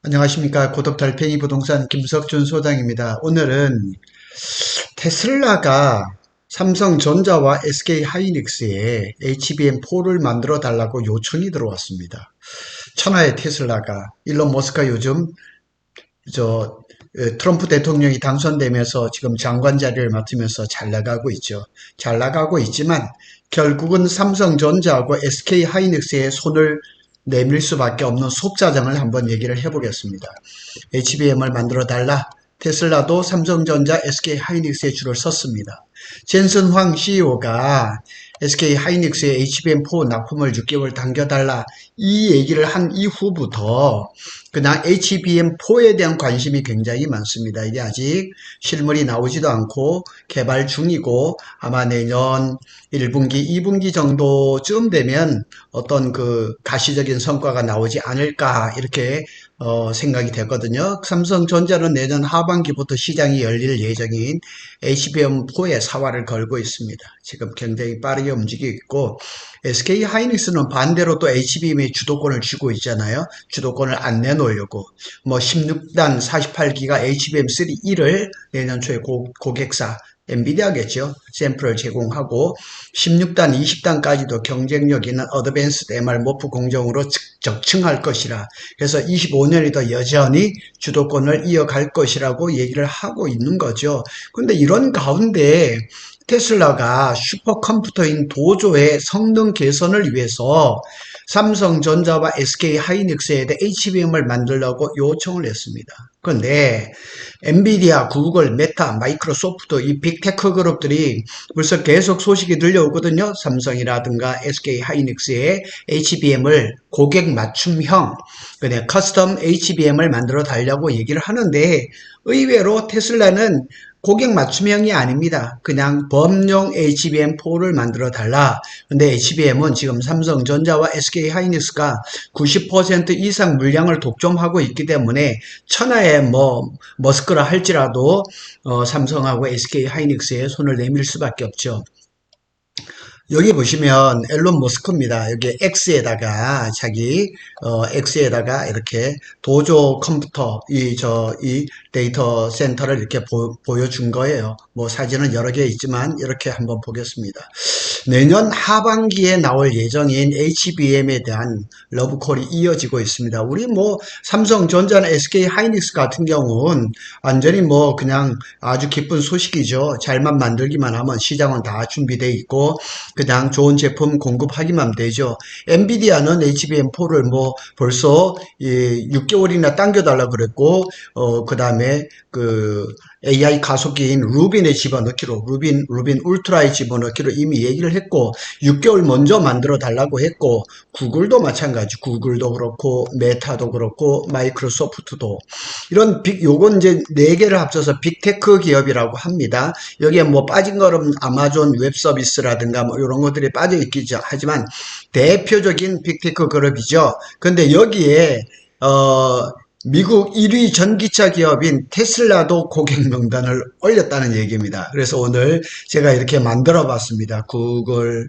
안녕하십니까. 고독달팽이 부동산 김석준 소장입니다. 오늘은 테슬라가 삼성전자와 SK하이닉스에 HBM4를 만들어 달라고 요청이 들어왔습니다. 천하의 테슬라가 일론 머스크가 요즘 트럼프 대통령이 당선되면서 지금 장관 자리를 맡으면서 잘 나가고 있죠. 잘 나가고 있지만 결국은 삼성전자하고 SK하이닉스의 손을 내밀 수밖에 없는 속사정을 한번 얘기를 해보겠습니다. HBM을 만들어 달라. 테슬라도 삼성전자, SK하이닉스의 줄을 섰습니다. 젠슨 황 CEO가 SK하이닉스의 HBM4 납품을 6개월 당겨달라 이 얘기를 한 이후부터 그냥 HBM4에 대한 관심이 굉장히 많습니다. 이게 아직 실물이 나오지도 않고 개발 중이고 아마 내년 1분기, 2분기 정도쯤 되면 어떤 그 가시적인 성과가 나오지 않을까 이렇게 생각이 되거든요. 삼성전자는 내년 하반기부터 시장이 열릴 예정인 HBM4에 사활을 걸고 있습니다. 지금 굉장히 빠르게 움직이고 있고 SK하이닉스는 반대로 또 HBM의 주도권을 쥐고 있잖아요. 주도권을 안 내놓으려고 뭐 16단 48기가 HBM3E를 내년 초에 고객사 엔비디아겠죠. 샘플을 제공하고 16단, 20단까지도 경쟁력 있는 어드밴스드 MR 모프 공정으로 적층할 것이라. 그래서 25년에도 여전히 주도권을 이어갈 것이라고 얘기를 하고 있는 거죠. 근데 이런 가운데 테슬라가 슈퍼컴퓨터인 도조의 성능 개선을 위해서 삼성전자와 SK하이닉스에 대해 HBM을 만들려고 요청을 했습니다. 그런데 엔비디아, 구글, 메타, 마이크로소프트 이 빅테크 그룹들이 벌써 계속 소식이 들려오거든요. 삼성이라든가 SK하이닉스의 HBM을 고객 맞춤형 그냥 커스텀 HBM을 만들어 달라고 얘기를 하는데 의외로 테슬라는 고객 맞춤형이 아닙니다. 그냥 범용 HBM4를 만들어 달라. 근데 HBM은 지금 삼성전자와 SK하이닉스가 90% 이상 물량을 독점하고 있기 때문에 천하에 뭐 머스크라 할지라도 삼성하고 SK하이닉스에 손을 내밀 수밖에 없죠. 여기 보시면 앨런 머스크입니다. 여기 X에다가 자기 X에다가 이렇게 도조 컴퓨터 이 데이터 센터를 이렇게 보여준 거예요. 뭐 사진은 여러 개 있지만 이렇게 한번 보겠습니다. 내년 하반기에 나올 예정인 HBM에 대한 러브콜이 이어지고 있습니다. 우리 뭐 삼성전자나 SK하이닉스 같은 경우는 완전히 뭐 그냥 아주 기쁜 소식이죠. 잘만 만들기만 하면 시장은 다 준비되어 있고 그냥 좋은 제품 공급하기만 되죠. 엔비디아는 HBM4를 뭐 벌써 6개월이나 당겨달라 그랬고 그 다음에 그 AI 가속기인 루빈에 집어넣기로 루빈 울트라에 집어넣기로 이미 얘기를 했고 6개월 먼저 만들어 달라고 했고 구글도 마찬가지 구글도 그렇고 메타도 그렇고 마이크로소프트도 이런 요건 이제 4개를 합쳐서 빅테크 기업이라고 합니다. 여기에 뭐 빠진 거는 아마존 웹 서비스라든가 뭐 이런 것들이 빠져 있겠죠. 하지만 대표적인 빅테크 그룹이죠. 근데 여기에 미국 1위 전기차 기업인 테슬라도 고객 명단을 올렸다는 얘기입니다. 그래서 오늘 제가 이렇게 만들어 봤습니다. 구글,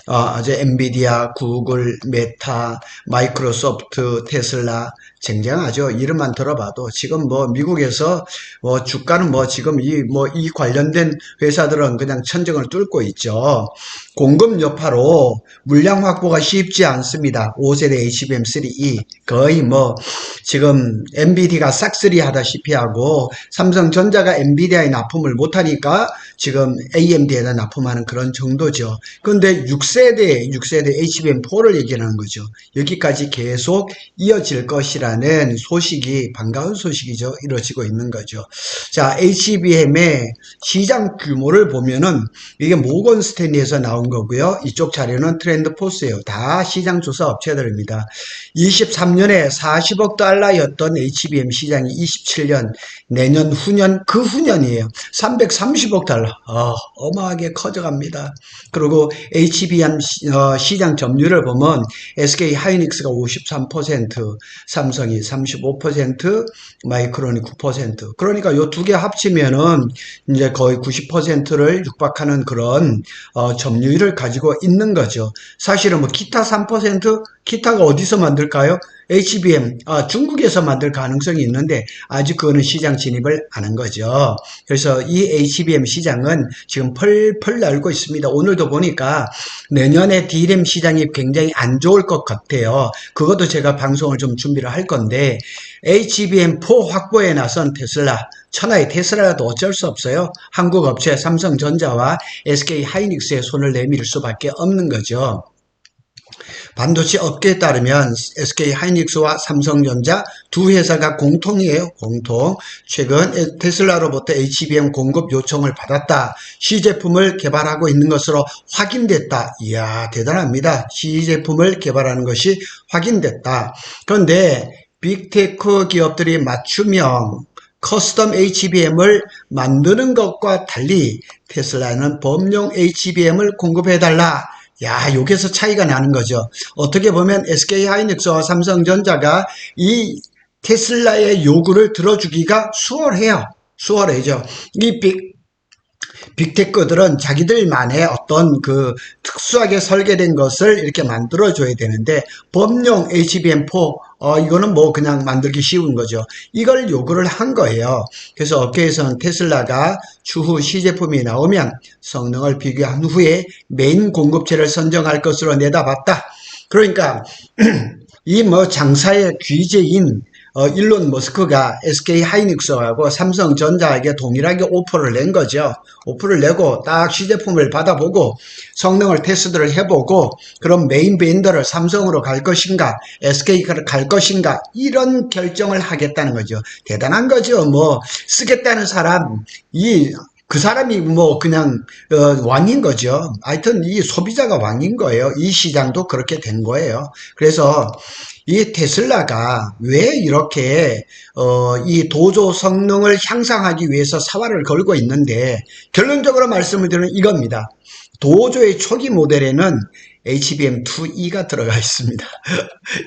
엔비디아, 구글, 메타, 마이크로소프트, 테슬라 쟁쟁하죠. 이름만 들어봐도 지금 뭐 미국에서 뭐 주가는 뭐 지금 이 관련된 회사들은 그냥 천정을 뚫고 있죠. 공급 여파로 물량 확보가 쉽지 않습니다. 5세대 HBM3E 거의 뭐 지금 엔비디아가 싹쓸이 하다시피 하고 삼성전자가 엔비디아에 납품을 못하니까 지금 AMD에다 납품하는 그런 정도죠. 그런데 6세대 HBM4를 얘기하는 거죠. 여기까지 계속 이어질 것이라는 소식이 반가운 소식이죠. 이루어지고 있는 거죠. 자, HBM의 시장 규모를 보면은 이게 모건 스탠리에서 나온 거고요. 이쪽 자료는 트렌드포스예요. 다 시장 조사 업체들입니다. 23년에 40억 달러였던 HBM 시장이 27년 내년 후년 그 후년이에요. 330억 달러. 어마하게 커져갑니다. 그리고 HBM 시장 점유율을 보면 SK하이닉스가 53%, 삼성이 35%, 마이크론이 9%. 그러니까 요 두 개 합치면은 이제 거의 90%를 육박하는 그런 점유율을 가지고 있는 거죠. 사실은 뭐 기타 3%, 기타가 어디서 만들까요? HBM, 중국에서 만들 가능성이 있는데 아직 그거는 시장 진입을 안 한 거죠. 그래서 이 HBM 시장은 지금 펄펄 날고 있습니다. 오늘도 보니까 내년에 D램 시장이 굉장히 안 좋을 것 같아요. 그것도 제가 방송을 좀 준비를 할 건데 HBM4 확보에 나선 테슬라, 천하의 테슬라라도 어쩔 수 없어요. 한국 업체 삼성전자와 SK 하이닉스의 손을 내밀 수밖에 없는 거죠. 반도체 업계에 따르면 SK 하이닉스와 삼성전자 두 회사가 공통이에요. 공통. 최근 테슬라로부터 HBM 공급 요청을 받았다. 시제품을 개발하고 있는 것으로 확인됐다. 이야, 대단합니다. 시제품을 개발하는 것이 확인됐다. 그런데 빅테크 기업들이 맞춤형 커스텀 HBM을 만드는 것과 달리 테슬라는 범용 HBM을 공급해달라. 야, 여기서 차이가 나는 거죠. 어떻게 보면 SK 하이닉스와 삼성전자가 이 테슬라의 요구를 들어주기가 수월해요. 수월해죠. 이 빅테크들은 자기들만의 어떤 그 특수하게 설계된 것을 이렇게 만들어줘야 되는데, 범용 HBM4, 이거는 뭐 그냥 만들기 쉬운 거죠. 이걸 요구를 한 거예요. 그래서 업계에서는 테슬라가 추후 시제품이 나오면 성능을 비교한 후에 메인 공급체를 선정할 것으로 내다봤다. 그러니까, 이 뭐 장사의 귀재인 일론 머스크가 SK 하이닉스하고 삼성전자에게 동일하게 오퍼를 낸 거죠. 오퍼를 내고 딱 시제품을 받아보고 성능을 테스트를 해보고 그럼 메인 벤더를 삼성으로 갈 것인가 SK를 갈 것인가 이런 결정을 하겠다는 거죠. 대단한 거죠. 뭐 쓰겠다는 사람 그 사람이 뭐 그냥 왕인 거죠. 하여튼 이 소비자가 왕인 거예요. 이 시장도 그렇게 된 거예요. 그래서 이 테슬라가 왜 이렇게 이 도조 성능을 향상하기 위해서 사활을 걸고 있는데, 결론적으로 말씀을 드리면 이겁니다. 도조의 초기 모델에는 HBM2E가 들어가 있습니다.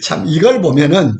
참 이걸 보면은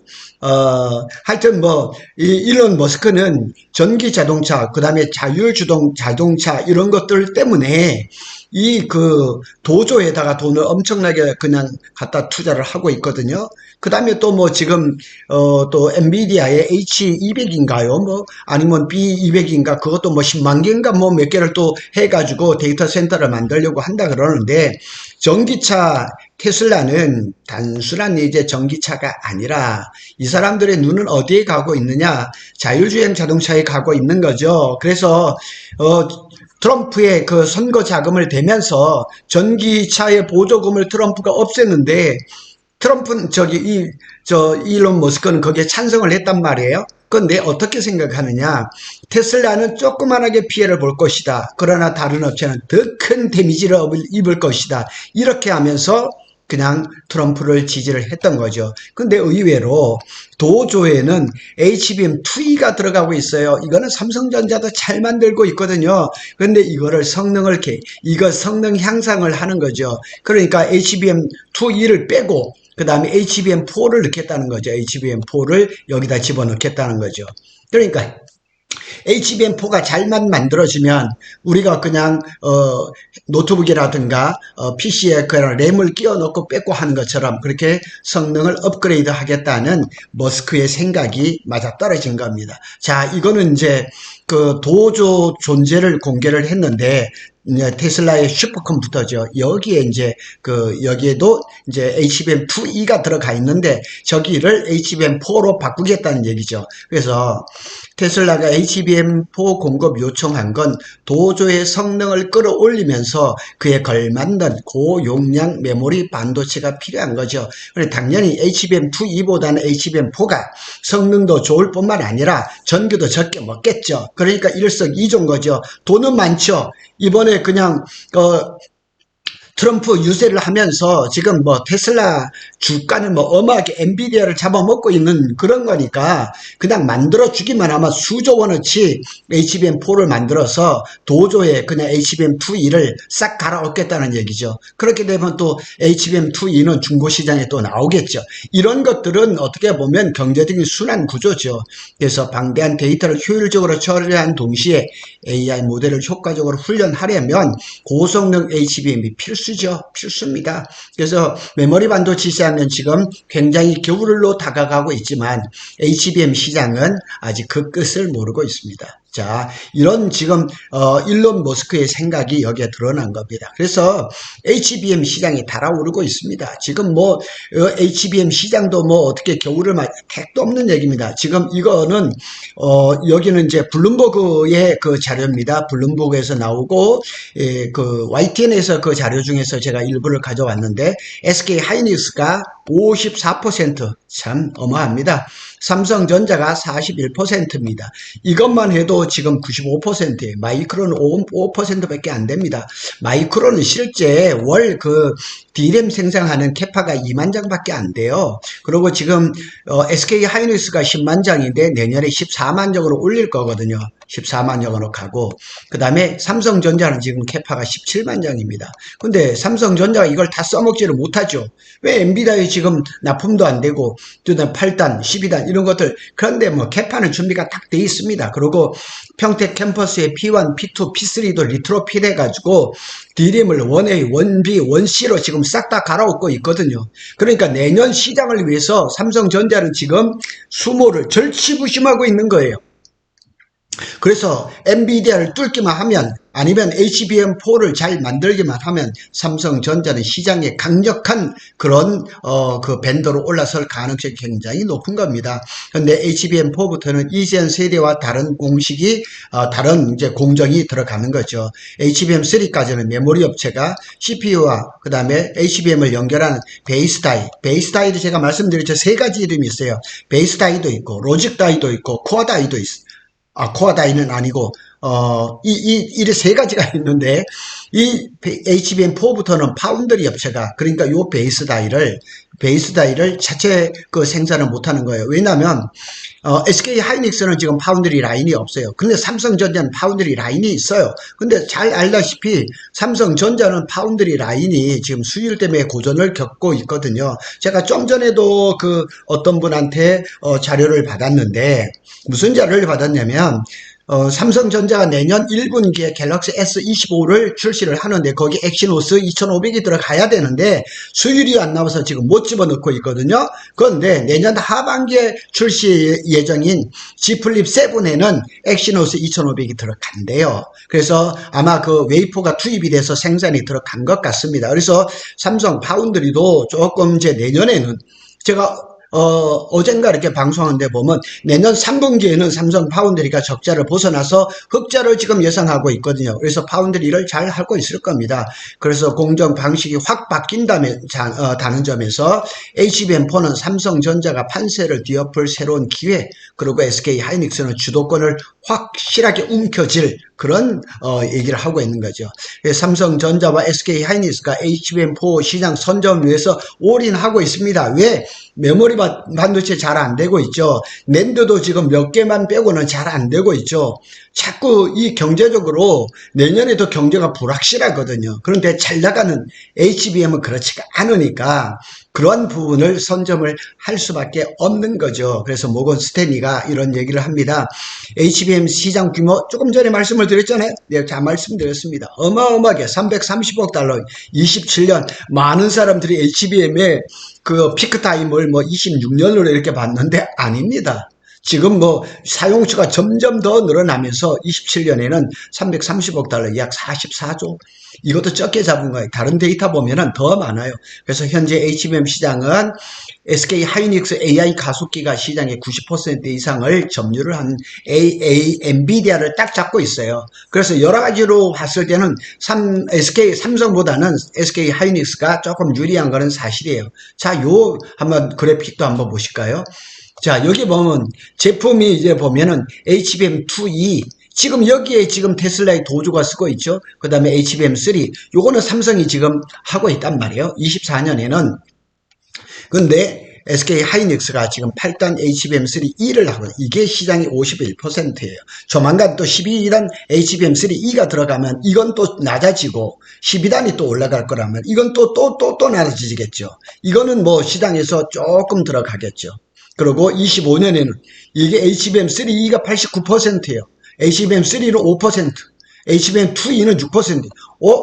하여튼 뭐 일론 머스크는 전기 자동차, 그다음에 자율주동 자동차 이런 것들 때문에 이 그 도조에다가 돈을 엄청나게 그냥 갖다 투자를 하고 있거든요. 그 다음에 또 뭐 지금 또 엔비디아의 H200인가요? 뭐 아니면 B200인가 그것도 뭐 10만 개인가 뭐 몇 개를 또 해가지고 데이터 센터를 만들려고 한다 그러는데, 전기차 테슬라는 단순한 이제 전기차가 아니라 이 사람들의 눈은 어디에 가고 있느냐? 자율주행 자동차에 가고 있는 거죠. 그래서 트럼프의 그 선거 자금을 대면서 전기차의 보조금을 트럼프가 없앴는데, 트럼프는 일론 머스크는 거기에 찬성을 했단 말이에요. 그런데 어떻게 생각하느냐? 테슬라는 조그만하게 피해를 볼 것이다. 그러나 다른 업체는 더 큰 데미지를 입을 것이다. 이렇게 하면서 그냥 트럼프를 지지를 했던 거죠. 근데 의외로 도조에는 HBM2E가 들어가고 있어요. 이거는 삼성전자도 잘 만들고 있거든요. 근데 이거를 성능 향상을 하는 거죠. 그러니까 HBM2E를 빼고 그 다음에 HBM4를 넣겠다는 거죠. HBM4를 여기다 집어넣겠다는 거죠. 그러니까 HBM4가 잘만 만들어지면 우리가 그냥 노트북이라든가 PC에 그냥 램을 끼워 넣고 뺏고 하는 것처럼 그렇게 성능을 업그레이드 하겠다는 머스크의 생각이 맞아떨어진 겁니다. 자, 이거는 이제 그 도조 존재를 공개를 했는데, 테슬라의 슈퍼컴퓨터죠. 여기에 이제 여기에도 이제 HBM2E가 들어가 있는데 저기를 HBM4로 바꾸겠다는 얘기죠. 그래서 테슬라가 HBM4 공급 요청한 건 도조의 성능을 끌어올리면서 그에 걸맞는 고용량 메모리 반도체가 필요한 거죠. 그래서 당연히 HBM2E보다는 HBM4가 성능도 좋을 뿐만 아니라 전기도 적게 먹겠죠. 그러니까 일석이조인 거죠. 돈은 많죠. 이번에 그냥 트럼프 유세를 하면서 지금 뭐 테슬라 주가는 뭐 어마하게 엔비디아를 잡아먹고 있는 그런 거니까 그냥 만들어 주기만 하면 수조 원어치 HBM4를 만들어서 도조에 그냥 HBM2E를 싹 갈아엎겠다는 얘기죠. 그렇게 되면 또 HBM2E는 중고시장에 또 나오겠죠. 이런 것들은 어떻게 보면 경제적인 순환 구조죠. 그래서 방대한 데이터를 효율적으로 처리한 동시에 AI 모델을 효과적으로 훈련하려면 고성능 HBM이 필수입니다. 그래서 메모리 반도체 시장은 비교하면 지금 굉장히 겨울로 다가가고 있지만 HBM 시장은 아직 그 끝을 모르고 있습니다. 자, 이런 지금 일론 머스크의 생각이 여기에 드러난 겁니다. 그래서 HBM 시장이 달아오르고 있습니다. 지금 뭐 HBM 시장도 뭐 어떻게 겨울을 택도 없는 얘기입니다. 지금 이거는 여기는 이제 블룸버그의 그 자료입니다. 블룸버그에서 나오고 그 YTN에서 그 자료 중에서 제가 일부를 가져왔는데 SK 하이닉스가 54%참 어마합니다. 삼성전자가 41%입니다. 이것만 해도 지금 95%예요. 마이크론은 5%밖에 안 됩니다. 마이크론은 실제 월 그 D램 생산하는 캐파가 2만 장밖에 안 돼요. 그리고 지금 SK 하이닉스가 10만 장인데 내년에 14만 장으로 올릴 거거든요. 14만 장으로 가고 그 다음에 삼성전자는 지금 캐파가 17만 장입니다. 근데 삼성전자가 이걸 다 써먹지를 못하죠. 왜 엔비디아에 지금 납품도 안 되고 8단, 12단 이런 것들 그런데 뭐 캐파는 준비가 딱 돼 있습니다. 그리고 평택 캠퍼스에 P1, P2, P3도 리트로핏 해가지고 D램을 1A, 1B, 1C로 지금 싹 다 갈아엎고 있거든요. 그러니까 내년 시장을 위해서 삼성전자는 지금 수모를 절치부심하고 있는 거예요. 그래서 엔비디아를 뚫기만 하면 아니면 HBM4를 잘 만들기만 하면 삼성전자는 시장에 강력한 그런 그 벤더로 올라설 가능성이 굉장히 높은 겁니다. 그런데 HBM4부터는 이전 세대와 다른 공식이 다른 이제 공정이 들어가는 거죠. HBM3까지는 메모리 업체가 CPU와 그 다음에 HBM을 연결하는 베이스 다이, 베이스 다이도 제가 말씀드렸죠. 세 가지 이름이 있어요. 베이스 다이도 있고 로직 다이도 있고 코어 다이도 있어요. 코어 다이는 아니고, 이래 세 가지가 있는데, 이 HBM4부터는 파운드리 업체가, 그러니까 요 베이스 다이를 자체 그 생산을 못 하는 거예요. 왜냐면, SK 하이닉스는 지금 파운드리 라인이 없어요. 근데 삼성전자는 파운드리 라인이 있어요. 근데 잘 알다시피 삼성전자는 파운드리 라인이 지금 수율 때문에 고전을 겪고 있거든요. 제가 좀 전에도 그 어떤 분한테 자료를 받았는데, 무슨 자료를 받았냐면 삼성전자가 내년 1분기에 갤럭시 S25를 출시를 하는데 거기 엑시노스 2500이 들어가야 되는데 수율이 안 나와서 지금 못 집어넣고 있거든요. 그런데 내년 하반기에 출시 예정인 G 플립 7에는 엑시노스 2500이 들어간대요. 그래서 아마 그 웨이퍼가 투입이 돼서 생산이 들어간 것 같습니다. 그래서 삼성 파운드리도 조금 이제 내년에는 제가 어젠가 이렇게 방송하는데 보면 내년 3분기에는 삼성 파운드리가 적자를 벗어나서 흑자를 지금 예상하고 있거든요. 그래서 파운드리를 잘 하고 있을 겁니다. 그래서 공정 방식이 확 바뀐다는 점에서 HBM4는 삼성전자가 판세를 뒤엎을 새로운 기회, 그리고 SK 하이닉스는 주도권을 확실하게 움켜쥘 그런 얘기를 하고 있는 거죠. 삼성전자와 SK 하이닉스가 HBM4 시장 선점을 위해서 올인하고 있습니다. 왜? 메모리 반도체 잘 안 되고 있죠. 낸드도 지금 몇 개만 빼고는 잘 안 되고 있죠. 자꾸 이 경제적으로 내년에도 경제가 불확실하거든요. 그런데 잘 나가는 HBM은 그렇지가 않으니까 그런 부분을 선점을 할 수밖에 없는 거죠. 그래서 모건 스탠리가 이런 얘기를 합니다. HBM 시장 규모 조금 전에 말씀을 드렸잖아요. 네, 잘 말씀드렸습니다. 어마어마하게 330억 달러, 27년 많은 사람들이 HBM의 그 피크 타임을 뭐 26년으로 이렇게 봤는데 아닙니다. 지금 뭐 사용수가 점점 더 늘어나면서 27년에는 330억 달러, 약 44조. 이것도 적게 잡은 거예요. 다른 데이터 보면은 더 많아요. 그래서 현재 HBM 시장은 SK 하이닉스 AI 가속기가 시장의 90% 이상을 점유를 한 엔비디아를 딱 잡고 있어요. 그래서 여러 가지로 봤을 때는 삼성보다는 SK 하이닉스가 조금 유리한 거는 사실이에요. 자, 요 한번 그래픽도 한번 보실까요? 자, 여기 보면 제품이 이제 보면은 HBM2E 지금 여기에 지금 테슬라의 도주가 쓰고 있죠. 그 다음에 HBM3 요거는 삼성이 지금 하고 있단 말이에요. 24년에는. 근데 SK 하이닉스가 지금 8단 HBM3E를 하고 이게 시장이 51%예요. 조만간 또 12단 HBM3E가 들어가면 이건 또 낮아지고 12단이 또 올라갈 거라면 이건 또 낮아지겠죠. 이거는 뭐 시장에서 조금 들어가겠죠. 그리고 25년에는 이게 HBM3E가 89%예요. HBM3는 5%. HBM2E는 6%.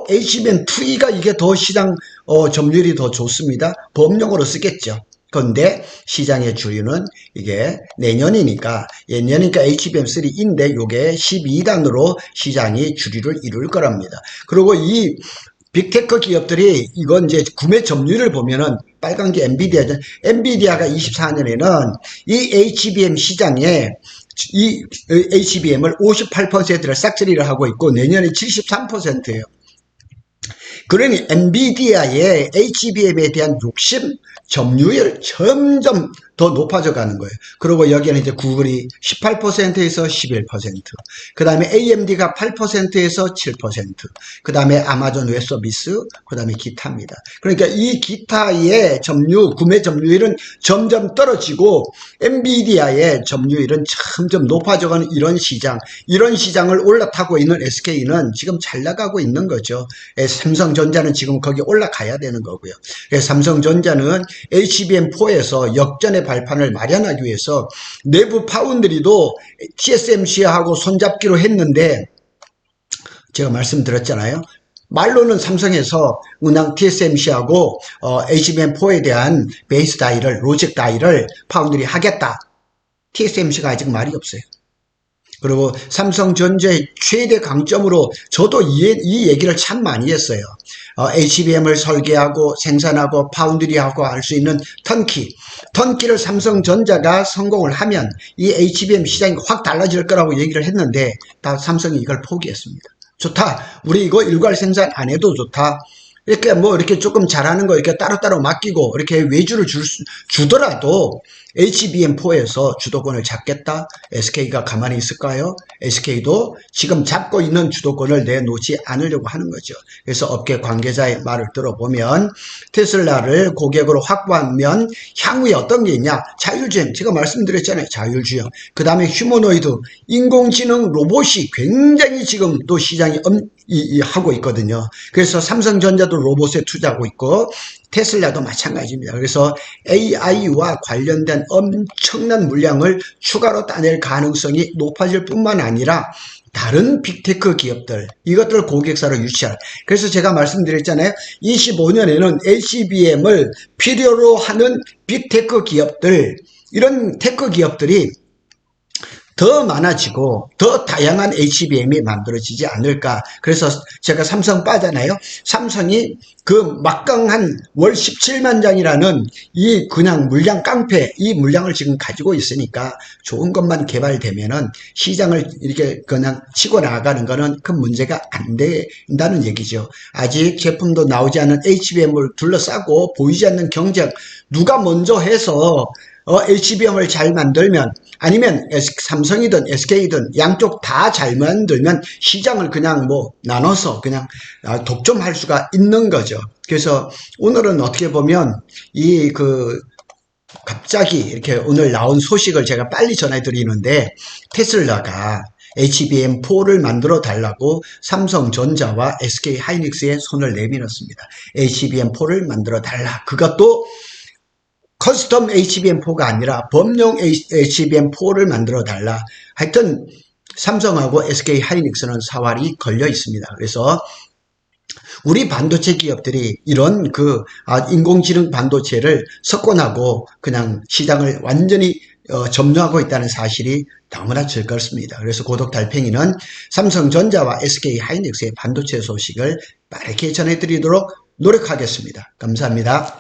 HBM2E가 이게 더 시장 점유율이 더 좋습니다. 보험용으로 쓰겠죠. 그런데 시장의 주류는 이게 내년이니까 HBM3인데 요게 12단으로 시장이 주류를 이룰 거랍니다. 그리고 이 빅테크 기업들이 이건 이제 구매 점유율을 보면은 빨간 게 엔비디아죠. 엔비디아가 24년에는 이 HBM 시장에 이 HBM을 58%를 싹쓸이를 하고 있고 내년에 73%예요. 그러니 엔비디아의 HBM에 대한 욕심, 점유율 점점 더 높아져 가는 거예요. 그리고 여기에는 이제 구글이 18%에서 11%, 그 다음에 AMD가 8%에서 7%, 그 다음에 아마존 웹 서비스, 그 다음에 기타입니다. 그러니까 이 기타의 구매 점유율은 점점 떨어지고 엔비디아의 점유율은 점점 높아져가는 이런 시장을 올라타고 있는 SK는 지금 잘 나가고 있는 거죠. 삼성전자는 지금 거기 올라가야 되는 거고요. 그래서 삼성전자는 HBM4에서 역전의 발판을 마련하기 위해서 내부 파운드리도 TSMC하고 손잡기로 했는데 제가 말씀드렸잖아요. 말로는 삼성에서 그냥 TSMC하고 HBM4에 대한 베이스 다이를 로직 다이를 파운드리 하겠다. TSMC가 아직 말이 없어요. 그리고 삼성전자의 최대 강점으로 저도 이 얘기를 참 많이 했어요. HBM을 설계하고 생산하고 파운드리하고 할 수 있는 턴키를 삼성전자가 성공을 하면 이 HBM 시장이 확 달라질 거라고 얘기를 했는데 다 삼성이 이걸 포기했습니다. 좋다. 우리 이거 일괄 생산 안 해도 좋다. 이렇게 조금 잘하는 거 이렇게 따로따로 맡기고 이렇게 외주를 주더라도 HBM4에서 주도권을 잡겠다? SK가 가만히 있을까요? SK도 지금 잡고 있는 주도권을 내놓지 않으려고 하는 거죠. 그래서 업계 관계자의 말을 들어보면 테슬라를 고객으로 확보하면 향후에 어떤 게 있냐? 자율주행, 제가 말씀드렸잖아요. 자율주행. 그 다음에 휴머노이드, 인공지능 로봇이 굉장히 지금 또 시장이 하고 있거든요. 그래서 삼성전자도 로봇에 투자하고 있고 테슬라도 마찬가지입니다. 그래서 AI와 관련된 엄청난 물량을 추가로 따낼 가능성이 높아질 뿐만 아니라 다른 빅테크 기업들, 이것들 고객사로 유치할. 그래서 제가 말씀드렸잖아요. 25년에는 HBM을 필요로 하는 빅테크 기업들, 이런 테크 기업들이 더 많아지고 더 다양한 HBM이 만들어지지 않을까. 그래서 제가 삼성 빠잖아요. 삼성이 그 막강한 월 17만 장이라는 이 그냥 물량 깡패, 이 물량을 지금 가지고 있으니까 좋은 것만 개발되면은 시장을 이렇게 그냥 치고 나가는 거는 큰 문제가 안 된다는 얘기죠. 아직 제품도 나오지 않은 HBM을 둘러싸고 보이지 않는 경쟁, 누가 먼저 해서 HBM을 잘 만들면, 아니면 삼성이든 SK든 양쪽 다 잘 만들면 시장을 그냥 나눠서 그냥 독점할 수가 있는 거죠. 그래서 오늘은 어떻게 보면 갑자기 이렇게 오늘 나온 소식을 제가 빨리 전해드리는데, 테슬라가 HBM4를 만들어 달라고 삼성전자와 SK 하이닉스에 손을 내밀었습니다. HBM4를 만들어 달라. 그것도 커스텀 HBM4가 아니라 범용 HBM4를 만들어 달라. 하여튼 삼성하고 SK 하이닉스는 사활이 걸려 있습니다. 그래서 우리 반도체 기업들이 이런 인공지능 반도체를 석권하고 그냥 시장을 완전히 점유하고 있다는 사실이 너무나 즐겁습니다. 그래서 고독달팽이는 삼성전자와 SK 하이닉스의 반도체 소식을 빠르게 전해드리도록 노력하겠습니다. 감사합니다.